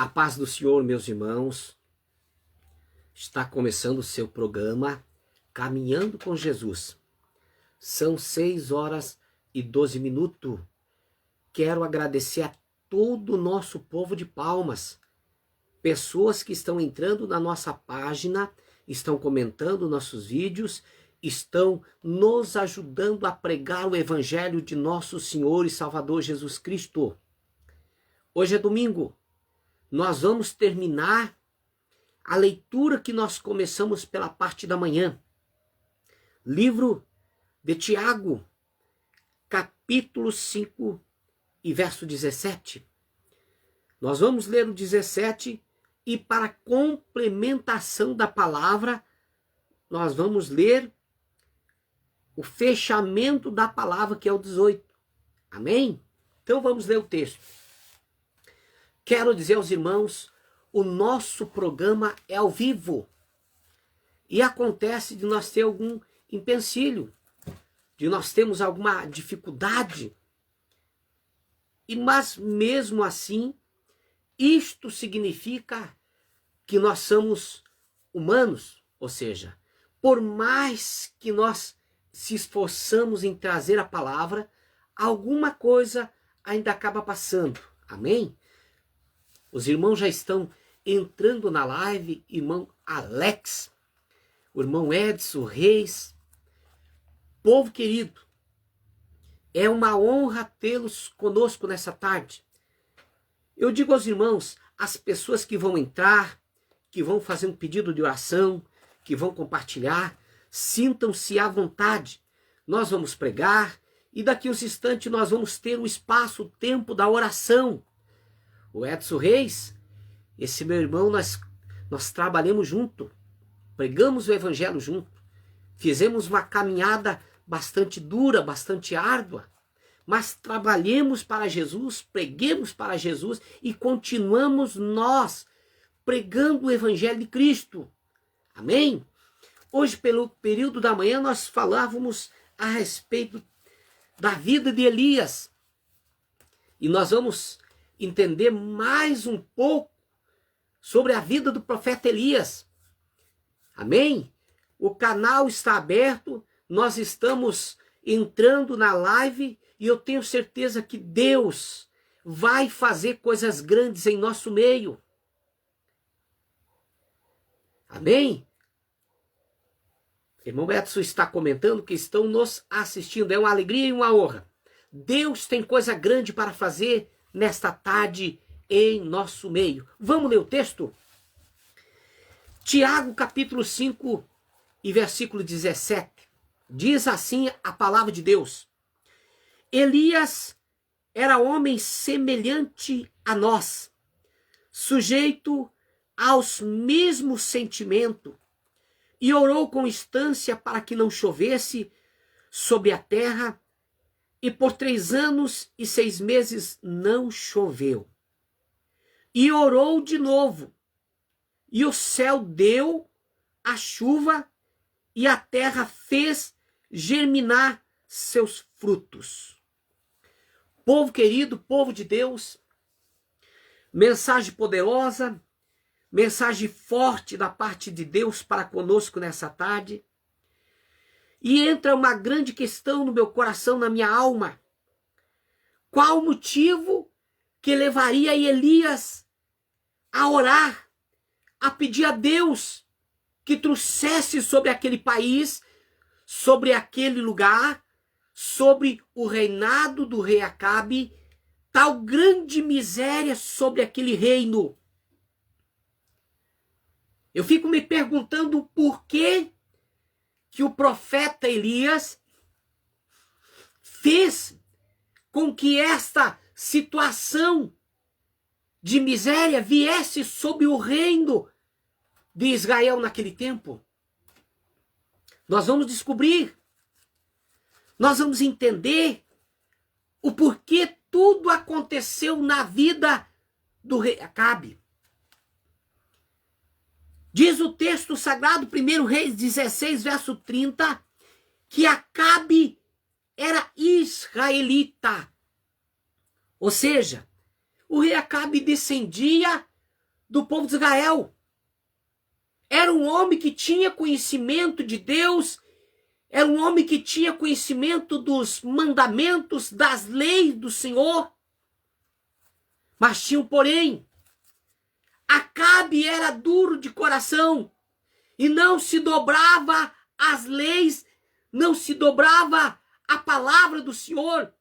A paz do Senhor, meus irmãos. Está começando o seu programa Caminhando com Jesus. São 6h12. Quero agradecer a todo o nosso povo de Palmas. Pessoas que estão entrando na nossa página, estão comentando nossos vídeos, estão nos ajudando a pregar o Evangelho de nosso Senhor e Salvador Jesus Cristo. Hoje é domingo. Nós vamos terminar a leitura que nós começamos pela parte da manhã. Livro de Tiago, capítulo 5 e verso 17. Nós vamos ler o 17 e para complementação da palavra, nós vamos ler o fechamento da palavra que é o 18. Amém? Então vamos ler o texto. Quero dizer aos irmãos, o nosso programa é ao vivo. E acontece de nós ter algum empecilho, de nós termos alguma dificuldade. Mas mesmo assim, isto significa que nós somos humanos. Ou seja, por mais que nós se esforçamos em trazer a palavra, alguma coisa ainda acaba passando. Amém? Os irmãos já estão entrando na live, irmão Alex, o irmão Edson Reis. Povo querido, é uma honra tê-los conosco nessa tarde. Eu digo aos irmãos, as pessoas que vão entrar, que vão fazer um pedido de oração, que vão compartilhar, sintam-se à vontade. Nós vamos pregar e daqui a uns instantes nós vamos ter o espaço, o tempo da oração. O Edson Reis, esse meu irmão, nós trabalhamos junto, pregamos o evangelho junto, fizemos uma caminhada bastante dura, bastante árdua, mas trabalhemos para Jesus, preguemos para Jesus e continuamos nós pregando o evangelho de Cristo. Amém? Hoje, pelo período da manhã, nós falávamos a respeito da vida de Elias e nós vamos entender mais um pouco sobre a vida do profeta Elias. Amém? O canal está aberto, nós estamos entrando na live e eu tenho certeza que Deus vai fazer coisas grandes em nosso meio. Amém? Irmão Edson está comentando que estão nos assistindo. É uma alegria e uma honra. Deus tem coisa grande para fazer nesta tarde em nosso meio. Vamos ler o texto? Tiago capítulo 5 e versículo 17. Diz assim a palavra de Deus. Elias era homem semelhante a nós, sujeito aos mesmos sentimentos, e orou com instância para que não chovesse sobre a terra, e por 3 anos e 6 meses não choveu. E orou de novo. E o céu deu a chuva e a terra fez germinar seus frutos. Povo querido, povo de Deus, mensagem poderosa, mensagem forte da parte de Deus para conosco nessa tarde. E entra uma grande questão no meu coração, na minha alma. Qual o motivo que levaria Elias a orar, a pedir a Deus que trouxesse sobre aquele país, sobre aquele lugar, sobre o reinado do rei Acabe, tal grande miséria sobre aquele reino? Eu fico me perguntando por que o profeta Elias fez com que esta situação de miséria viesse sobre o reino de Israel naquele tempo. Nós vamos descobrir, nós vamos entender o porquê tudo aconteceu na vida do rei Acabe. Diz o texto sagrado, 1 Reis 16, verso 30, que Acabe era israelita. Ou seja, o rei Acabe descendia do povo de Israel. Era um homem que tinha conhecimento de Deus, era um homem que tinha conhecimento dos mandamentos, das leis do Senhor. Mas tinha um porém. Acabe era duro de coração e não se dobrava às leis, não se dobrava à palavra do Senhor.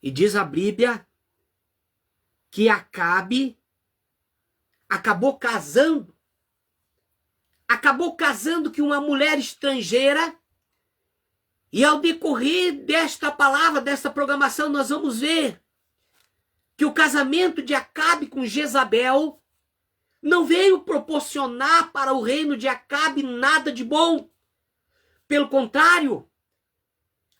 E diz a Bíblia que Acabe acabou casando com uma mulher estrangeira. E ao decorrer desta palavra, desta programação, nós vamos ver que o casamento de Acabe com Jezabel não veio proporcionar para o reino de Acabe nada de bom. Pelo contrário,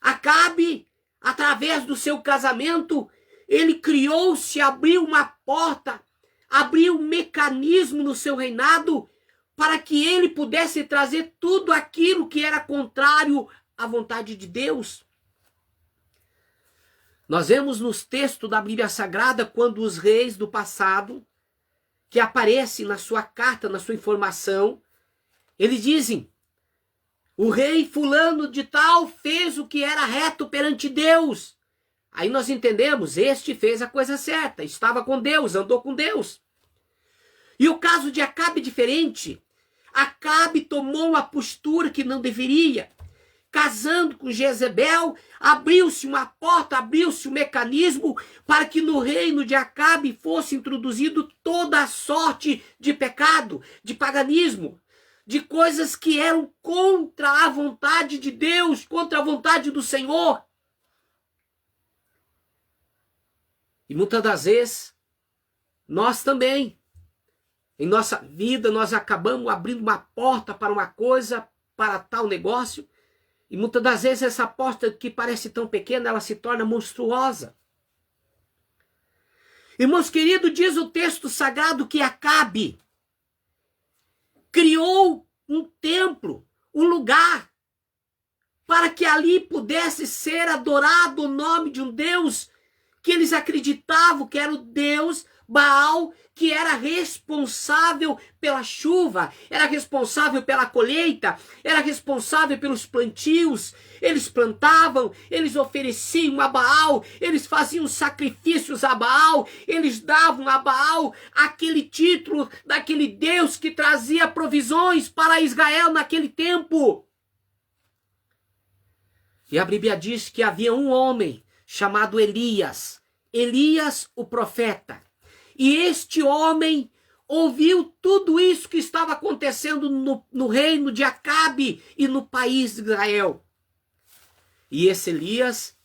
Acabe, através do seu casamento, ele criou-se, abriu uma porta, abriu um mecanismo no seu reinado para que ele pudesse trazer tudo aquilo que era contrário à vontade de Deus. Nós vemos nos textos da Bíblia Sagrada, quando os reis do passado, que aparecem na sua carta, na sua informação, eles dizem: o rei fulano de tal fez o que era reto perante Deus. Aí nós entendemos, este fez a coisa certa, estava com Deus, andou com Deus. E o caso de Acabe é diferente. Acabe tomou uma postura que não deveria. Casando com Jezebel, abriu-se uma porta, abriu-se um mecanismo para que no reino de Acabe fosse introduzido toda a sorte de pecado, de paganismo, de coisas que eram contra a vontade de Deus, contra a vontade do Senhor. E muitas das vezes, nós também, em nossa vida, nós acabamos abrindo uma porta para uma coisa, para tal negócio, e muitas das vezes essa porta que parece tão pequena, ela se torna monstruosa. Irmãos queridos, diz o texto sagrado que Acabe criou um templo, um lugar, para que ali pudesse ser adorado o nome de um Deus que eles acreditavam que era o Deus Baal, que era responsável pela chuva, era responsável pela colheita, era responsável pelos plantios. Eles plantavam, eles ofereciam a Baal, eles faziam sacrifícios a Baal, eles davam a Baal aquele título daquele Deus que trazia provisões para Israel naquele tempo. E a Bíblia diz que havia um homem chamado Elias, o profeta. E este homem ouviu tudo isso que estava acontecendo no reino de Acabe e no país de Israel. E esse Elias,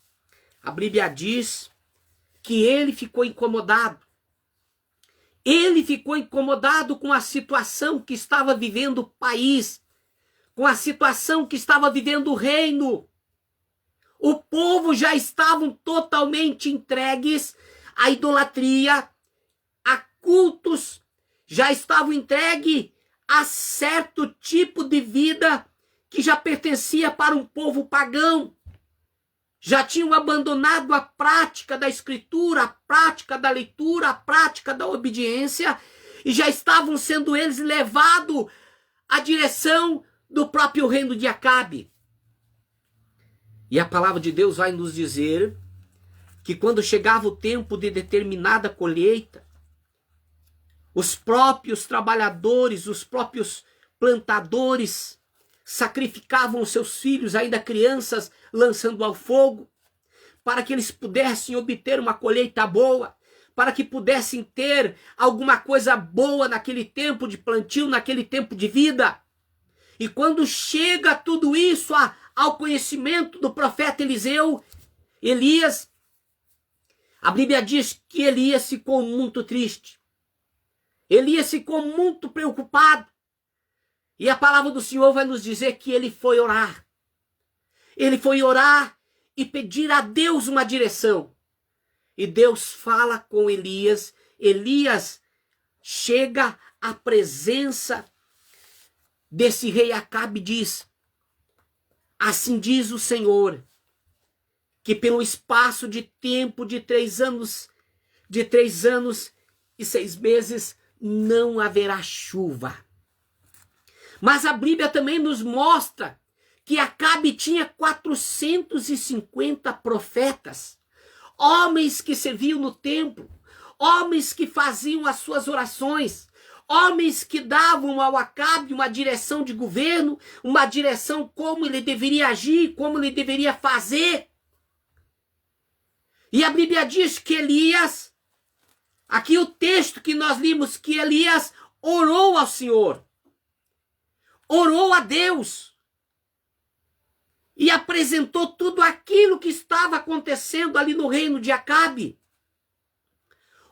a Bíblia diz que ele ficou incomodado. Ele ficou incomodado com a situação que estava vivendo o país, com a situação que estava vivendo o reino. O povo já estavam totalmente entregues à idolatria, a cultos, já estavam entregues a certo tipo de vida que já pertencia para um povo pagão. Já tinham abandonado a prática da escritura, a prática da leitura, a prática da obediência, e já estavam sendo eles levados à direção do próprio reino de Acabe. E a palavra de Deus vai nos dizer que quando chegava o tempo de determinada colheita, os próprios trabalhadores, os próprios plantadores sacrificavam os seus filhos, ainda crianças, lançando ao fogo, para que eles pudessem obter uma colheita boa, para que pudessem ter alguma coisa boa naquele tempo de plantio, naquele tempo de vida. E quando chega tudo isso ao conhecimento do profeta Elias, a Bíblia diz que Elias ficou muito triste. Elias ficou muito preocupado. E a palavra do Senhor vai nos dizer que ele foi orar. Ele foi orar e pedir a Deus uma direção. E Deus fala com Elias. Elias chega à presença desse rei Acabe e diz: assim diz o Senhor, que pelo espaço de tempo de 3 anos, e 6 meses não haverá chuva. Mas a Bíblia também nos mostra que Acabe tinha 450 profetas, homens que serviam no templo, homens que faziam as suas orações, homens que davam ao Acabe uma direção de governo, uma direção como ele deveria agir, como ele deveria fazer. E a Bíblia diz que Elias, aqui o texto que nós limos, que Elias orou ao Senhor, orou a Deus e apresentou tudo aquilo que estava acontecendo ali no reino de Acabe.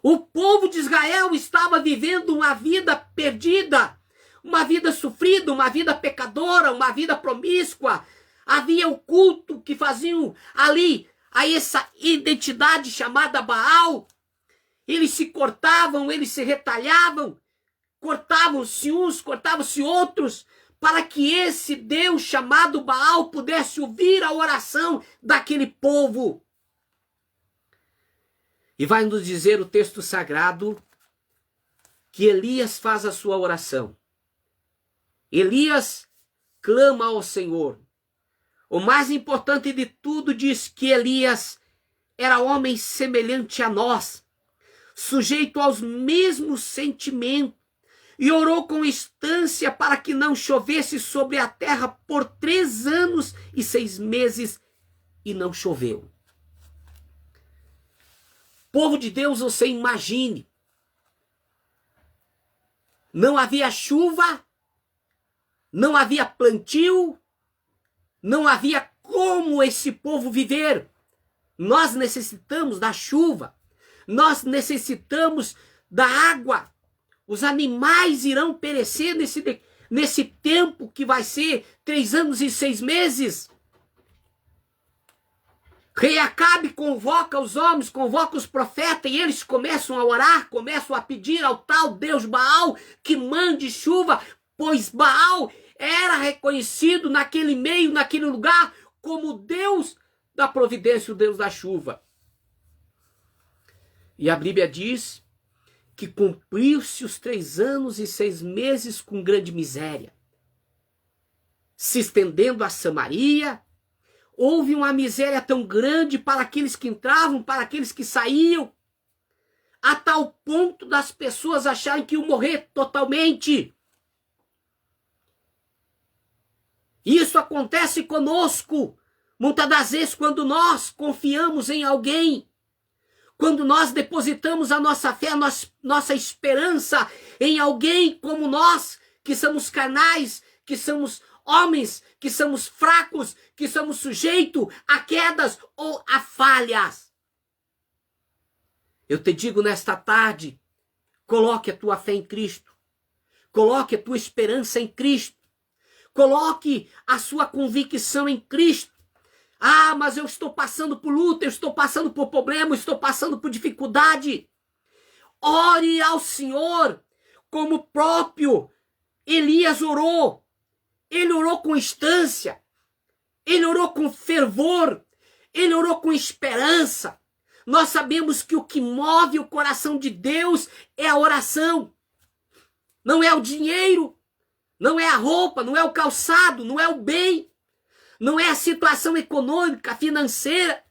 O povo de Israel estava vivendo uma vida perdida, uma vida sofrida, uma vida pecadora, uma vida promíscua. Havia o culto que faziam ali a essa identidade chamada Baal. Eles se cortavam, eles se retalhavam, cortavam-se uns, cortavam-se outros, para que esse Deus chamado Baal pudesse ouvir a oração daquele povo. E vai nos dizer o texto sagrado que Elias faz a sua oração. Elias clama ao Senhor. O mais importante de tudo diz que Elias era homem semelhante a nós, sujeito aos mesmos sentimentos, e orou com instância para que não chovesse sobre a terra por 3 anos e 6 meses, e não choveu. Povo de Deus, você imagine, não havia chuva, não havia plantio, não havia como esse povo viver. Nós necessitamos da chuva, nós necessitamos da água. Os animais irão perecer nesse tempo que vai ser 3 anos e 6 meses. Rei Acabe convoca os homens, convoca os profetas, e eles começam a orar, começam a pedir ao tal Deus Baal que mande chuva, pois Baal era reconhecido naquele meio, naquele lugar, como o Deus da providência, o Deus da chuva. E a Bíblia diz que cumpriu-se os 3 anos e 6 meses com grande miséria. Se estendendo a Samaria, houve uma miséria tão grande para aqueles que entravam, para aqueles que saíam, a tal ponto das pessoas acharem que iam morrer totalmente. Isso acontece conosco, muitas das vezes, quando nós confiamos em alguém, quando nós depositamos a nossa fé, a nossa esperança em alguém como nós, que somos carnais, que somos homens, que somos fracos, que somos sujeitos a quedas ou a falhas. Eu te digo nesta tarde, coloque a tua fé em Cristo, coloque a tua esperança em Cristo, coloque a sua convicção em Cristo. Ah, mas eu estou passando por luta, eu estou passando por problema, eu estou passando por dificuldade. Ore ao Senhor, como o próprio Elias orou. Ele orou com instância, ele orou com fervor, ele orou com esperança. Nós sabemos que o que move o coração de Deus é a oração. Não é o dinheiro, não é a roupa, não é o calçado, não é o bem. Não é a situação econômica, financeira,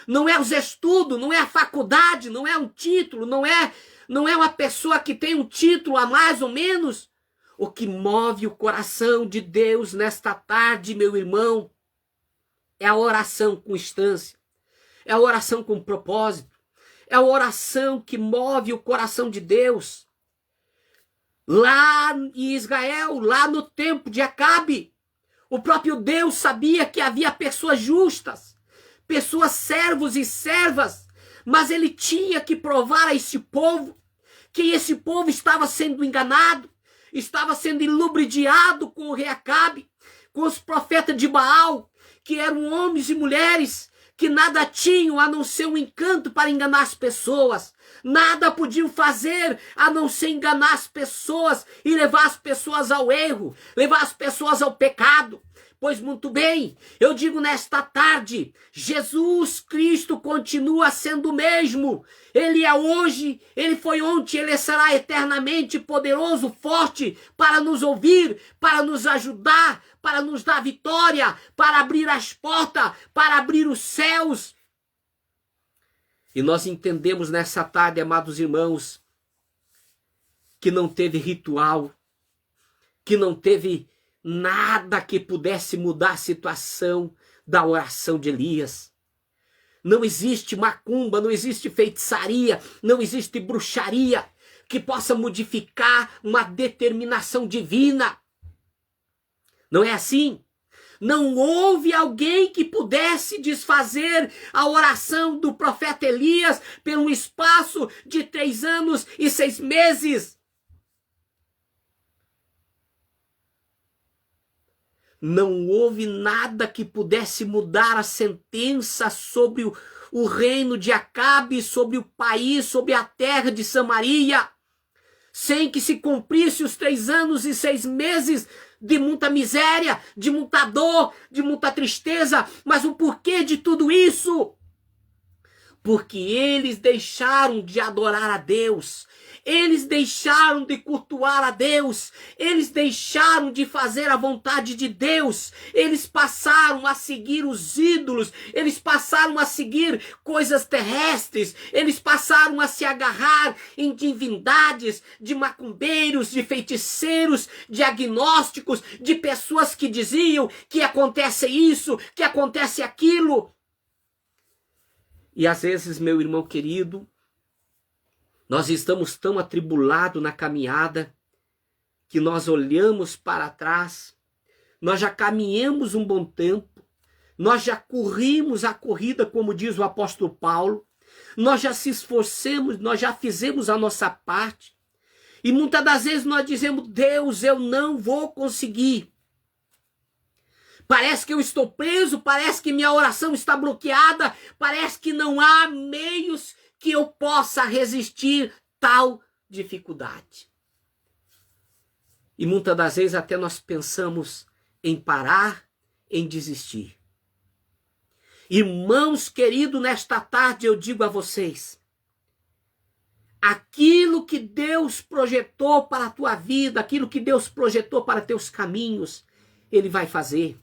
não é os estudos, não é a faculdade, não é um título, não é uma pessoa que tem um título a mais ou menos. O que move o coração de Deus nesta tarde, meu irmão, é a oração com instância, é a oração com propósito, é a oração que move o coração de Deus. Lá em Israel, lá no tempo de Acabe, o próprio Deus sabia que havia pessoas justas, pessoas servos e servas, mas ele tinha que provar a esse povo que esse povo estava sendo enganado, estava sendo iludibriado com o rei Acabe, com os profetas de Baal, que eram homens e mulheres que nada tinham a não ser um encanto para enganar as pessoas. Nada podiam fazer a não ser enganar as pessoas e levar as pessoas ao erro, levar as pessoas ao pecado. Pois muito bem, eu digo nesta tarde, Jesus Cristo continua sendo o mesmo. Ele é hoje, ele foi ontem, ele será eternamente poderoso, forte para nos ouvir, para nos ajudar, para nos dar vitória, para abrir as portas, para abrir os céus. E nós entendemos nessa tarde, amados irmãos, que não teve ritual, que não teve nada que pudesse mudar a situação da oração de Elias. Não existe macumba, não existe feitiçaria, não existe bruxaria que possa modificar uma determinação divina. Não é assim? Não houve alguém que pudesse desfazer a oração do profeta Elias por um espaço de 3 anos e 6 meses. Não houve nada que pudesse mudar a sentença sobre o reino de Acabe, sobre o país, sobre a terra de Samaria, sem que se cumprisse os 3 anos e 6 meses de muita miséria, de muita dor, de muita tristeza. Mas o porquê de tudo isso? Porque eles deixaram de adorar a Deus, eles deixaram de cultuar a Deus, eles deixaram de fazer a vontade de Deus, eles passaram a seguir os ídolos, eles passaram a seguir coisas terrestres, eles passaram a se agarrar em divindades, de macumbeiros, de feiticeiros, de agnósticos, de pessoas que diziam que acontece isso, que acontece aquilo. E às vezes, meu irmão querido, nós estamos tão atribulados na caminhada que nós olhamos para trás, nós já caminhamos um bom tempo, nós já corrimos a corrida, como diz o apóstolo Paulo, nós já se esforcemos, nós já fizemos a nossa parte, e muitas das vezes nós dizemos: Deus, eu não vou conseguir. Parece que eu estou preso, parece que minha oração está bloqueada, parece que não há meios que eu possa resistir tal dificuldade. E muitas das vezes até nós pensamos em parar, em desistir. Irmãos queridos, nesta tarde eu digo a vocês, aquilo que Deus projetou para a tua vida, aquilo que Deus projetou para teus caminhos, Ele vai fazer.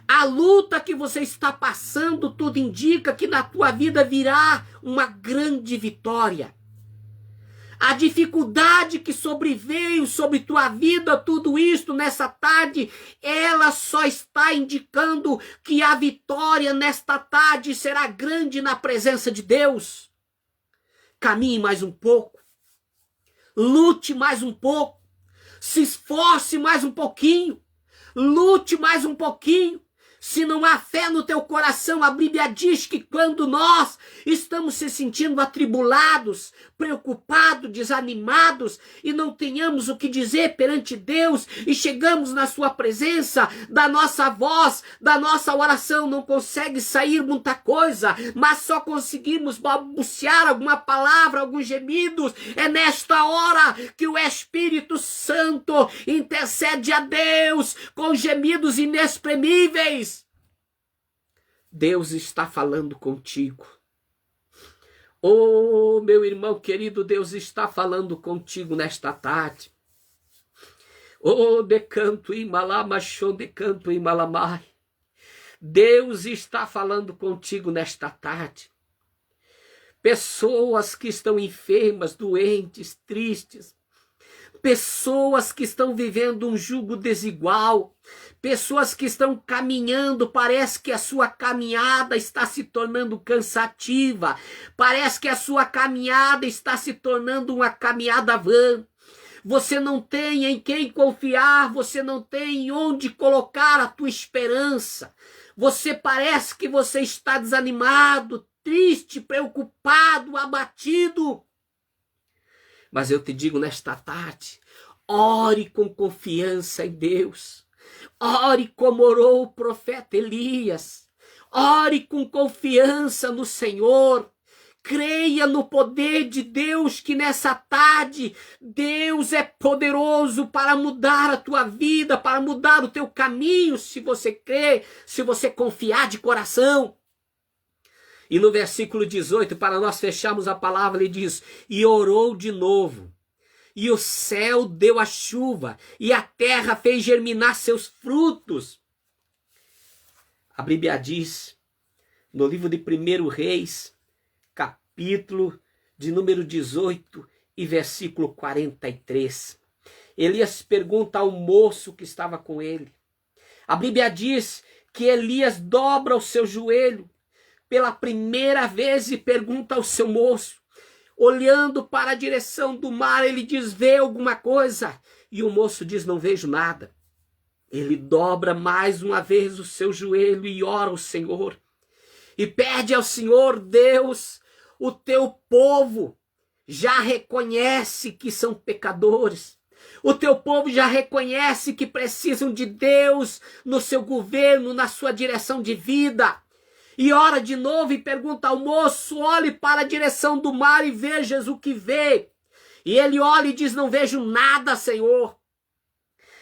A luta que você está passando, tudo indica que na tua vida virá uma grande vitória. A dificuldade que sobreveio sobre tua vida, tudo isto nessa tarde, ela só está indicando que a vitória nesta tarde será grande na presença de Deus. Caminhe mais um pouco, lute mais um pouco, se esforce mais um pouquinho, lute mais um pouquinho. Se não há fé no teu coração, a Bíblia diz que quando nós estamos se sentindo atribulados, preocupados, desanimados e não tenhamos o que dizer perante Deus e chegamos na sua presença, da nossa voz, da nossa oração não consegue sair muita coisa, mas só conseguimos balbuciar alguma palavra, alguns gemidos. É nesta hora que o Espírito Santo intercede a Deus com gemidos inexprimíveis. Deus está falando contigo. Oh, meu irmão querido, Deus está falando contigo nesta tarde. Oh, decanto imalamachon, decanto imalamai. Deus está falando contigo nesta tarde. Pessoas que estão enfermas, doentes, tristes, pessoas que estão vivendo um jugo desigual, pessoas que estão caminhando, parece que a sua caminhada está se tornando cansativa, parece que a sua caminhada está se tornando uma caminhada vã. Você não tem em quem confiar, você não tem onde colocar a tua esperança. Você parece que você está desanimado, triste, preocupado, abatido. Mas eu te digo nesta tarde, ore com confiança em Deus. Ore como orou o profeta Elias. Ore com confiança no Senhor. Creia no poder de Deus, que nessa tarde Deus é poderoso para mudar a tua vida, para mudar o teu caminho, se você crer, se você confiar de coração. E no versículo 18, para nós fecharmos a palavra, ele diz: e orou de novo, e o céu deu a chuva, e a terra fez germinar seus frutos. A Bíblia diz, no livro de 1 Reis, capítulo de número 18 e versículo 43. Elias pergunta ao moço que estava com ele. A Bíblia diz que Elias dobra o seu joelho pela primeira vez e pergunta ao seu moço. Olhando para a direção do mar, ele diz: vê alguma coisa? E o moço diz: não vejo nada. Ele dobra mais uma vez o seu joelho e ora ao Senhor. E pede ao Senhor: Deus, o teu povo já reconhece que são pecadores. O teu povo já reconhece que precisam de Deus no seu governo, na sua direção de vida. E ora de novo e pergunta ao moço: olhe para a direção do mar e vejas o que vê. E ele olha e diz: não vejo nada, Senhor.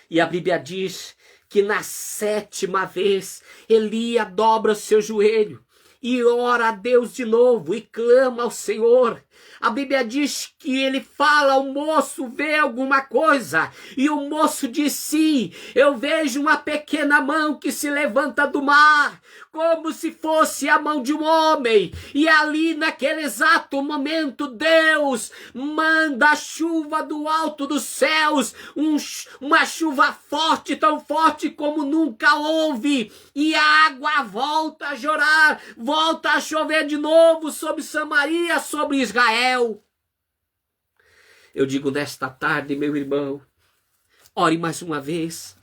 E a Bíblia diz que na 7ª vez Elias dobra o seu joelho e ora a Deus de novo e clama ao Senhor. A Bíblia diz que ele fala ao moço: vê alguma coisa? E o moço diz: sim, eu vejo uma pequena mão que se levanta do mar, como se fosse a mão de um homem. E ali naquele exato momento Deus manda a chuva do alto dos céus, uma chuva forte, tão forte como nunca houve, e a água volta a jorrar, volta a chover de novo sobre Samaria, sobre Israel. Eu digo nesta tarde, meu irmão, ore mais uma vez,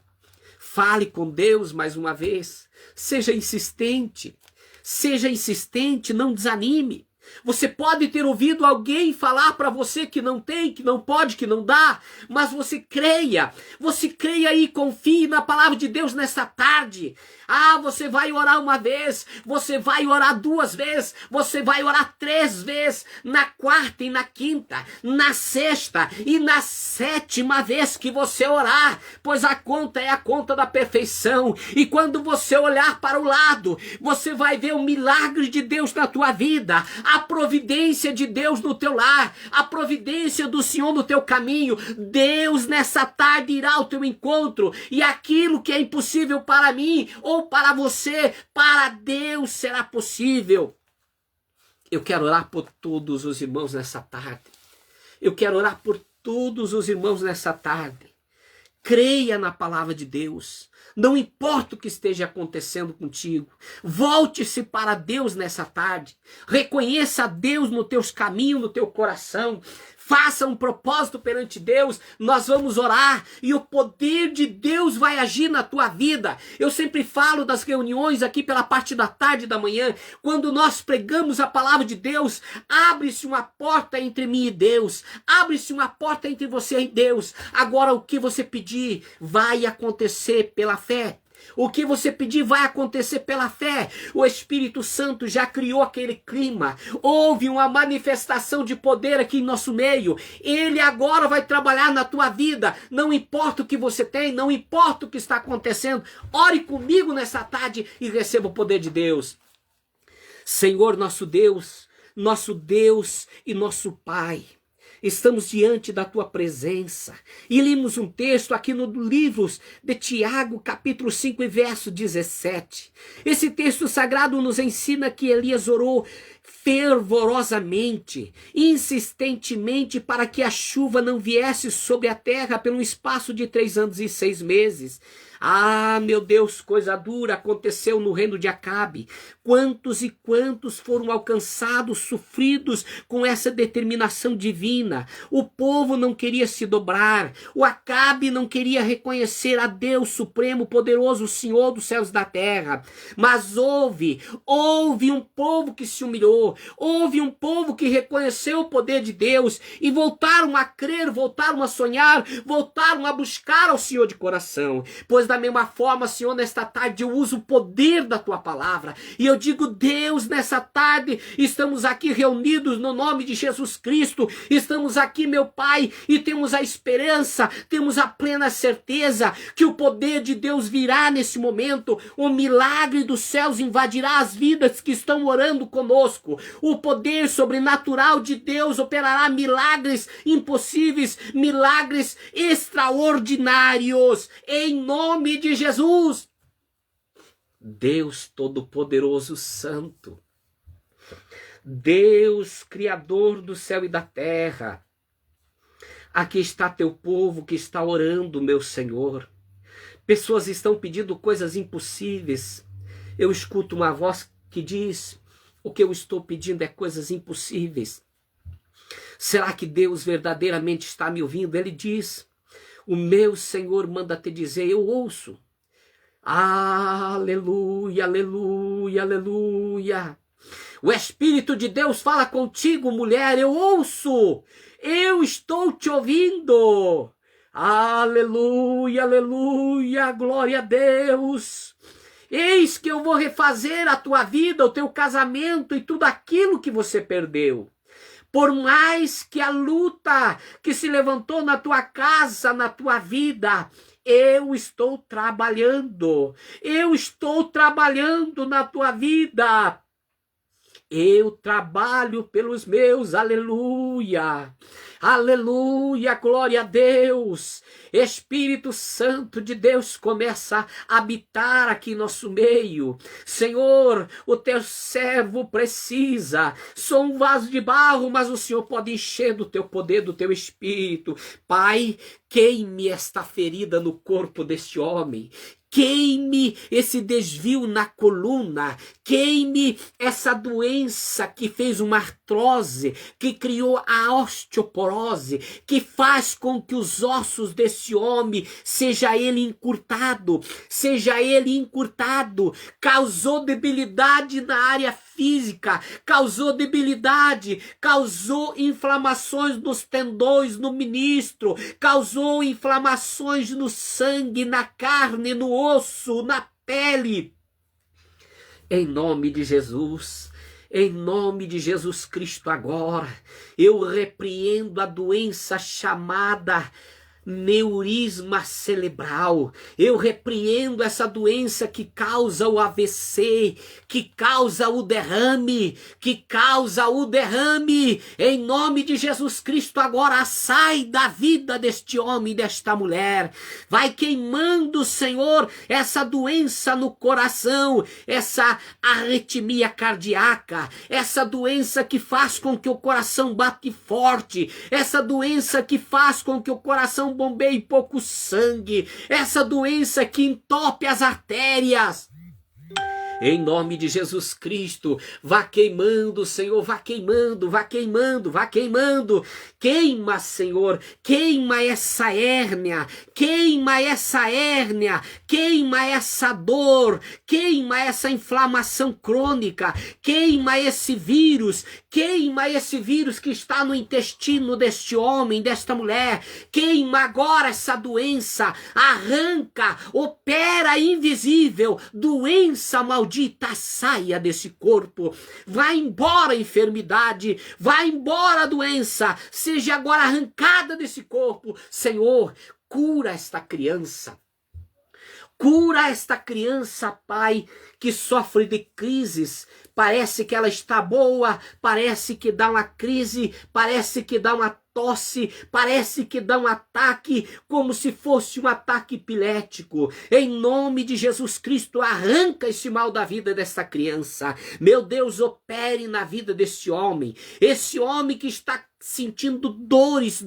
fale com Deus mais uma vez, seja insistente, não desanime. Você pode ter ouvido alguém falar para você que não tem, que não pode, que não dá, mas você creia e confie na palavra de Deus nesta tarde. Ah, você vai orar uma vez, você vai orar 2 vezes, você vai orar 3 vezes, na 4ª e na 5ª, na 6ª e na 7ª vez que você orar, pois a conta é a conta da perfeição. E quando você olhar para o lado, você vai ver o milagre de Deus na tua vida, a providência de Deus no teu lar, a providência do Senhor no teu caminho. Deus nessa tarde irá ao teu encontro, e aquilo que é impossível para mim ou para você, para Deus será possível. Eu quero orar por todos os irmãos nessa tarde. Eu quero orar por todos os irmãos nessa tarde. Creia na palavra de Deus. Não importa o que esteja acontecendo contigo, volte-se para Deus nessa tarde. Reconheça a Deus nos teus caminhos, no teu coração. Faça um propósito perante Deus. Nós vamos orar e o poder de Deus vai agir na tua vida. Eu sempre falo das reuniões aqui pela parte da tarde e da manhã. Quando nós pregamos a palavra de Deus, abre-se uma porta entre mim e Deus. Abre-se uma porta entre você e Deus. Agora o que você pedir vai acontecer pela fé. O que você pedir vai acontecer pela fé. O Espírito Santo já criou aquele clima. Houve uma manifestação de poder aqui em nosso meio. Ele agora vai trabalhar na tua vida. Não importa o que você tem, não importa o que está acontecendo. Ore comigo nessa tarde e receba o poder de Deus. Senhor, nosso Deus e nosso Pai, estamos diante da tua presença e lemos um texto aqui no livro de Tiago, capítulo 5 e verso 17. Esse texto sagrado nos ensina que Elias orou fervorosamente, insistentemente, para que a chuva não viesse sobre a terra pelo espaço de 3 anos e 6 meses. Ah, meu Deus, coisa dura aconteceu no reino de Acabe. Quantos e quantos foram alcançados, sofridos com essa determinação divina. O povo não queria se dobrar. O Acabe não queria reconhecer a Deus supremo, poderoso, Senhor dos céus e da terra. Mas houve um povo que se humilhou. Houve um povo que reconheceu o poder de Deus e voltaram a crer, voltaram a sonhar, voltaram a buscar ao Senhor de coração. Pois da mesma forma, Senhor, nesta tarde eu uso o poder da tua palavra e eu eu digo, Deus, nessa tarde, estamos aqui reunidos no nome de Jesus Cristo, estamos aqui, meu Pai, e temos a esperança, temos a plena certeza que o poder de Deus virá nesse momento, o milagre dos céus invadirá as vidas que estão orando conosco, o poder sobrenatural de Deus operará milagres impossíveis, milagres extraordinários, em nome de Jesus. Deus Todo-Poderoso Santo, Deus Criador do céu e da terra, aqui está teu povo que está orando, meu Senhor. Pessoas estão pedindo coisas impossíveis. Eu escuto uma voz que diz, o que eu estou pedindo é coisas impossíveis. Será que Deus verdadeiramente está me ouvindo? Ele diz, o meu Senhor manda te dizer, eu ouço. Aleluia, aleluia, aleluia. O Espírito de Deus fala contigo, mulher, eu ouço. Eu estou te ouvindo. Aleluia, aleluia, glória a Deus. Eis que eu vou refazer a tua vida, o teu casamento e tudo aquilo que você perdeu. Por mais que a luta que se levantou na tua casa, na tua vida, eu estou trabalhando na tua vida. Eu trabalho pelos meus, aleluia, aleluia, glória a Deus. Espírito Santo de Deus começa a habitar aqui em nosso meio. Senhor, o teu servo precisa, sou um vaso de barro, mas o Senhor pode encher do teu poder, do teu Espírito. Pai, queime esta ferida no corpo deste homem. Queime esse desvio na coluna, queime essa doença que fez uma artrose, que criou a osteoporose, que faz com que os ossos desse homem, seja ele encurtado, causou debilidade na área física, causou debilidade, causou inflamações nos tendões, no ministro, causou inflamações no sangue, na carne, no osso, na pele. Em nome de Jesus, em nome de Jesus Cristo agora, eu repreendo a doença chamada neurisma cerebral. Eu repreendo essa doença que causa o AVC, que causa o derrame, em nome de Jesus Cristo agora sai da vida deste homem e desta mulher. Vai queimando, Senhor, essa doença no coração, essa arritmia cardíaca, essa doença que faz com que o coração bate forte, essa doença que faz com que o coração bombeie pouco sangue, essa doença que entope as artérias. Em nome de Jesus Cristo, vá queimando, Senhor, vá queimando. Queima, Senhor, queima essa hérnia, queima essa dor, queima essa inflamação crônica, queima esse vírus que está no intestino deste homem, desta mulher, queima agora essa doença, arranca, opera invisível, doença maldita, saia desse corpo, vai embora a enfermidade, vai embora a doença, seja agora arrancada desse corpo. Senhor, cura esta criança, Pai, que sofre de crises. Parece que ela está boa, parece que dá uma crise, parece que dá uma tosse, parece que dá um ataque, como se fosse um ataque epilético. Em nome de Jesus Cristo, arranca esse mal da vida dessa criança. Meu Deus, opere na vida desse homem, esse homem que está sentindo dores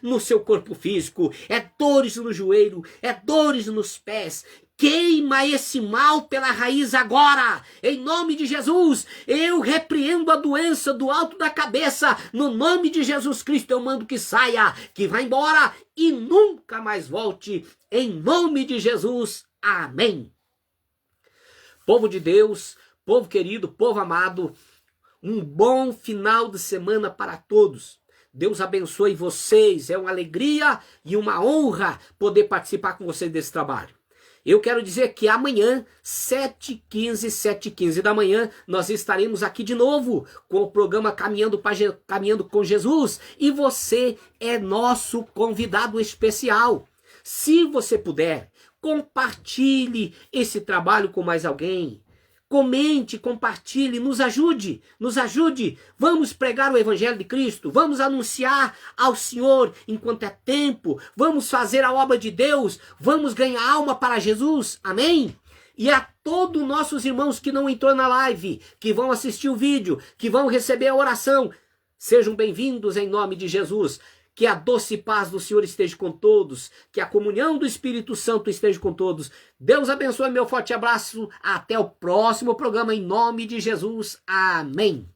no seu corpo físico, é dores no joelho, é dores nos pés. Queima esse mal pela raiz agora, em nome de Jesus. Eu repreendo a doença do alto da cabeça, no nome de Jesus Cristo eu mando que saia, que vá embora e nunca mais volte, em nome de Jesus, amém. Povo de Deus, povo querido, povo amado, um bom final de semana para todos. Deus abençoe vocês, é uma alegria e uma honra poder participar com vocês desse trabalho. Eu quero dizer que amanhã, 7h15 da manhã, nós estaremos aqui de novo com o programa Caminhando com Jesus. E você é nosso convidado especial. Se você puder, compartilhe esse trabalho com mais alguém. Comente, compartilhe, nos ajude, nos ajude. Vamos pregar o Evangelho de Cristo, vamos anunciar ao Senhor enquanto é tempo, vamos fazer a obra de Deus, vamos ganhar alma para Jesus, amém? E a todos nossos irmãos que não entrou na live, que vão assistir o vídeo, que vão receber a oração, sejam bem-vindos em nome de Jesus. Que a doce paz do Senhor esteja com todos, que a comunhão do Espírito Santo esteja com todos. Deus abençoe, meu forte abraço, até o próximo programa em nome de Jesus, amém.